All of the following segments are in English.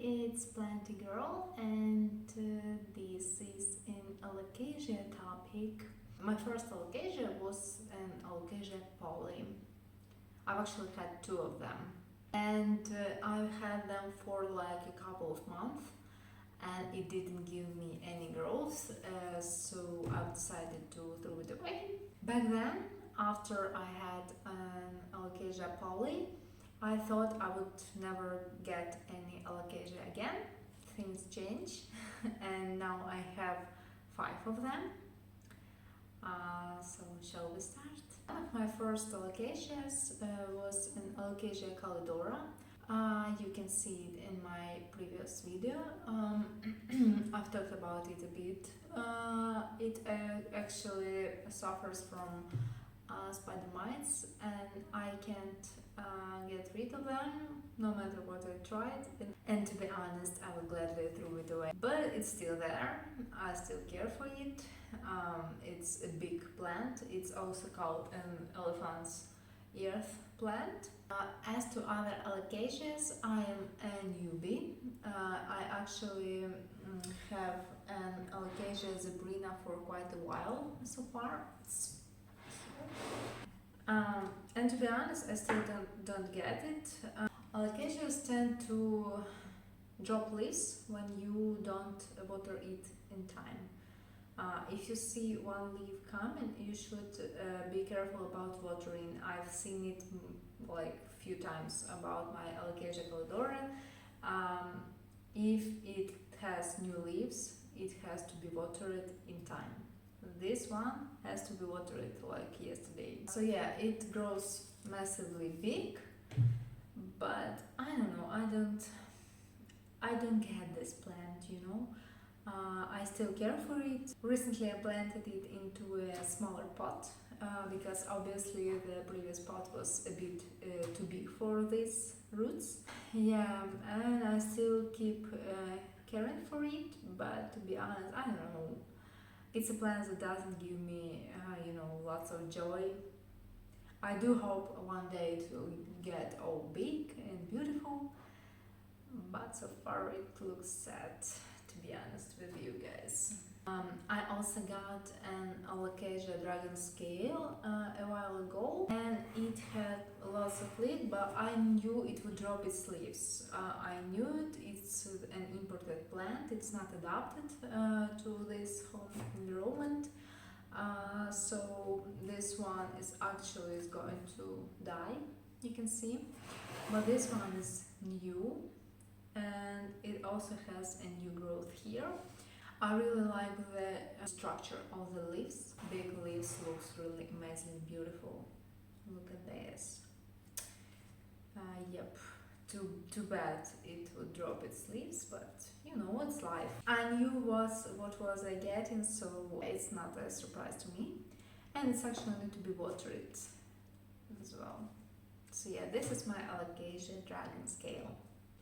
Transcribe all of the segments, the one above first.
it's Plenty Girl, and this is an Alocasia topic. My first Alocasia was an Alocasia poly. I've actually had two of them, and I've had them for like a couple of months, and it didn't give me any growth, so I've decided to throw it away. Back then, after I had an Alocasia poly, I thought I would never get any Alocasia again. Things change and now I have 5 of them. So shall we start? One of my first Alocasias was an Alocasia calidora. You can see it in my previous video. I've talked about it a bit. It actually suffers from spider mites, and I can't get rid of them no matter what I tried, and to be honest, I would gladly throw it away, but it's still there. I still care for it. It's a big plant. It's also called an elephant's earth plant. As to other Alocasias, I am a newbie. I actually have an Alocasia Zebrina for quite a while so far. And to be honest, I still don't get it. Alocasias tend to drop leaves when you don't water it in time. If you see one leaf coming, you should be careful about watering. I've seen it like a few times about my Alocasia calidora. If it has new leaves, it has to be watered in time. This one has to be watered like yesterday. So yeah, it grows massively big, but I don't know, I don't get this plant, you know. I still care for it. Recently I planted it into a smaller pot because obviously the previous pot was a bit too big for these roots. Yeah, and I still keep caring for it, but to be honest, I don't know. It's a plant that doesn't give me, lots of joy. I do hope one day it will get all big and beautiful, but so far it looks sad, to be honest with you guys. I also got an Alocasia dragon scale a while ago, and it had lots of leaves, but I knew it would drop its leaves. I knew it. It's an imported plant. It's not adapted to this home environment. So this one is actually going to die, you can see, but this one is new, and it also has a new growth here. I really like the structure of the leaves. Big leaves looks really amazing, beautiful. Look at this. Yep, too bad it would drop its leaves, but you know, it's life. I knew what was I getting, so it's not a surprise to me. And it's actually need to be watered as well. So yeah, this is my Alocasia dragon scale.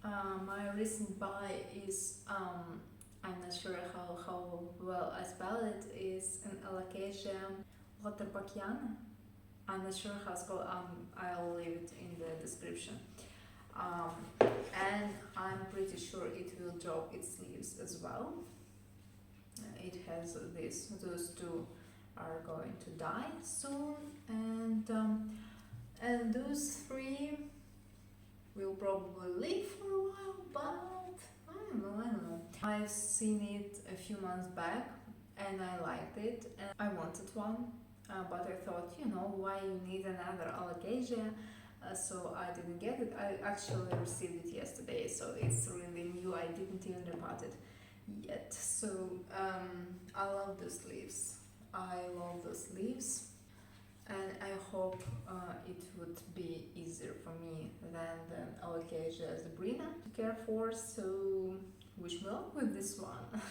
My recent buy is I'm not sure how well I spell it, is an Alocasia Lauterbachiana. I'm not sure how it's called. I'll leave it in the description. And I'm pretty sure it will drop its leaves as well. It has this. Those two are going to die soon, and those 3 will probably live for a while, but I don't know. I've seen it a few months back and I liked it and I wanted one, but I thought, why you need another Alocasia, so I didn't get it. I actually received it yesterday, so it's really new. I didn't even repot it yet. So I love those leaves. And I hope it would be easier for me than the Alocasia Zebrina to care for, so wish me luck with this one.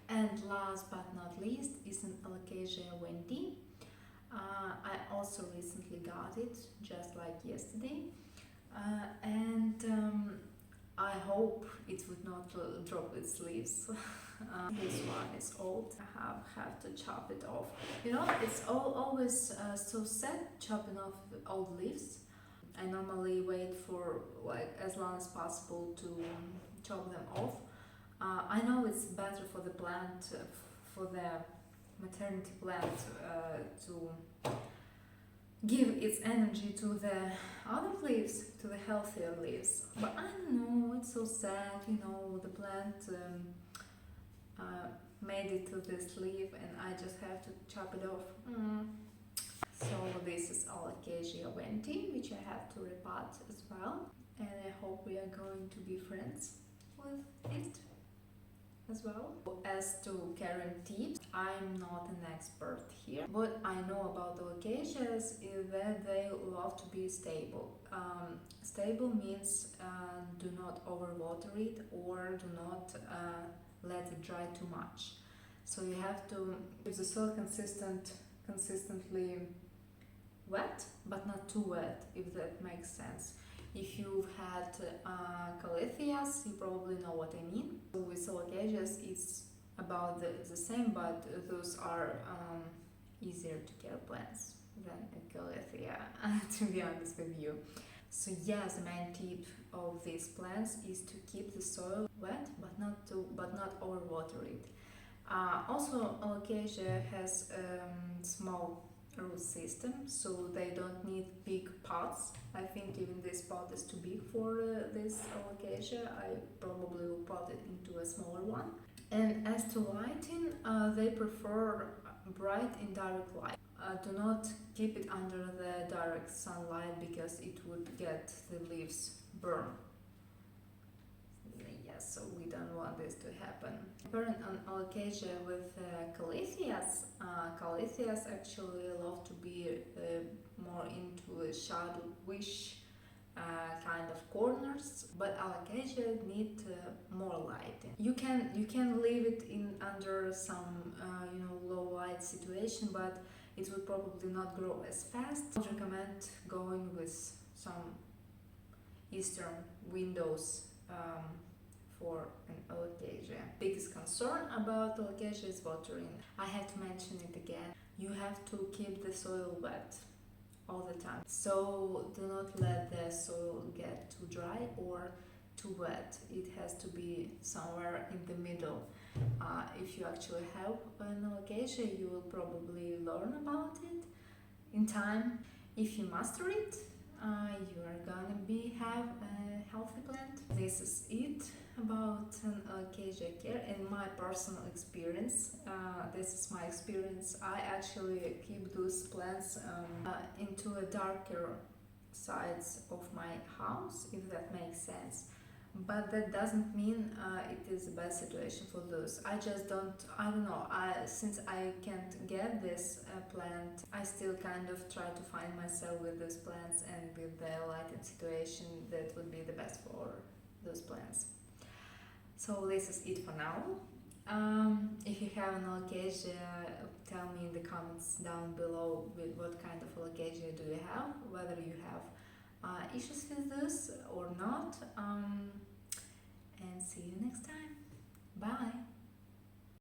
And last but not least is an Alocasia Wenti. I also recently got it, just like yesterday, and I hope it would not drop its leaves. This one is old. I have to chop it off. It's always so sad chopping off old leaves. I normally wait for like as long as possible to chop them off. I know it's better for the plant, for the maternity plant, to give its energy to the other leaves, to the healthier leaves. But I don't know, it's so sad, you know, the plant made it to this leaf and I just have to chop it off. So this is Alocasia Wenti, which I have to repot as well. And I hope we are going to be friends with it as well. As to caring tips, I'm not an expert here. What I know about Alocasias is that they love to be stable. Stable means do not overwater it or do not let it dry too much. So you have to keep the soil consistently wet, but not too wet, if that makes sense. If you've had calithias, you probably know what I mean. With Alocasias, it's about the same, but those are easier to care plants than a calithias, to be honest with you. So yes, the main tip of these plants is to keep the soil wet, but not overwater it. Also, Alocasia has small root system, so they don't need big pots. I think even this pot is too big for this Alocasia. I probably will pot it into a smaller one. And as to lighting, they prefer bright and direct light. Do not keep it under the direct sunlight because it would get the leaves burned. Yes, so we don't want this to happen. Comparing on Alocasia with calithias, calithias actually love to be more into a shadowish kind of corners, but Alocasia need more lighting. You can leave it in under some low light situation, but it will probably not grow as fast. I would recommend going with some eastern windows for an Alocasia. Biggest concern about Alocasia is watering. I have to mention it again. You have to keep the soil wet all the time. So do not let the soil get too dry or too wet. It has to be somewhere in the middle. If you actually have an Alocasia, you will probably learn about it in time. If you master it, you are gonna have a healthy plant. This is it about an Alocasia care in my personal experience. This is my experience. I actually keep those plants into a darker sides of my house, if that makes sense. But that doesn't mean it is a bad situation for those. I don't know, since I can't get this plant, I still kind of try to find myself with those plants and with the lighting situation that would be the best for those plants. So this is it for now. If you have an Alocasia, tell me in the comments down below with what kind of Alocasia do you have, whether you have issues with this or not, and see you next time. Bye.